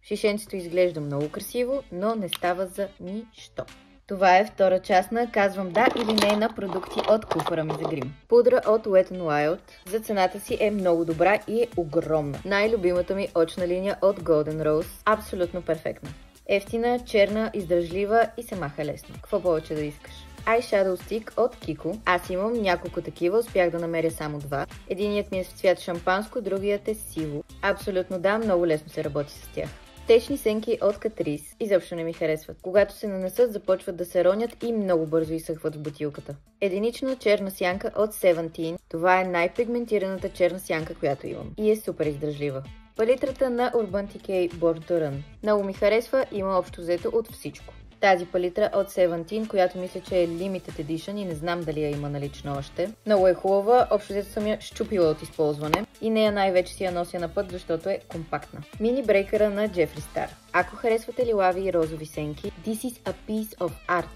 Шишенцето изглежда много красиво, но не става за нищо. Това е втора част на казвам да или не на продукти от куфара ми за грим. Пудра от Wet n Wild за цената си е много добра и е огромна. Най-любимата ми очна линия от Golden Rose. Абсолютно перфектна. Ефтина, черна, издръжлива и се маха лесно. Какво повече да искаш? Eyeshadow Stick от Kiko. Аз имам няколко такива, успях да намеря само два. Единият ми е в цвят шампанско, другият е сиво. Абсолютно да, много лесно се работи с тях. Течни сенки от Catrice изобщо не ми харесват. Когато се нанесат, започват да се ронят и много бързо изсъхват в бутилката. Единична черна сянка от Seventeen. Това е най-пигментираната черна сянка, която имам. И е супер издръжлива. Палитрата на Urban Decay Born to Run. Много ми харесва, има общо взето от всичко. Тази палитра от Seventeen, която мисля, че е Limited Edition и не знам дали я има налична още. Много е хубава, общо взето съм я щупила от използване и нея най-вече си я нося на път, защото е компактна. Мини брейкъра на Jeffree Star. Ако харесвате лилави и розови сенки, This is a piece of art.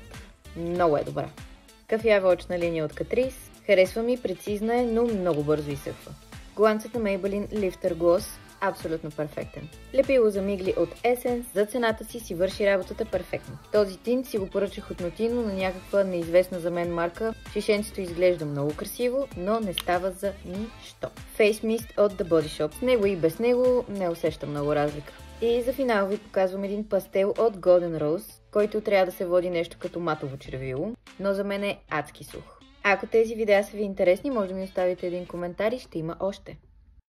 Много е добра. Кафява очна линия от Catrice. Харесва ми, прецизна е, но много бързо изсъхва. Гланцът на Maybelline Lifter Gloss. Абсолютно перфектен. Лепило за мигли от Essence, за цената си върши работата перфектно. Този тинт си го поръчах от Notino на някаква неизвестна за мен марка. Шишенцето изглежда много красиво, но не става за нищо. Face Mist от The Body Shop. С него и без него не усещам много разлика. И за финал ви показвам един пастел от Golden Rose, който трябва да се води нещо като матово червило, но за мен е адски сух. Ако тези видеа са ви интересни, може да ми оставите един коментар и ще има още.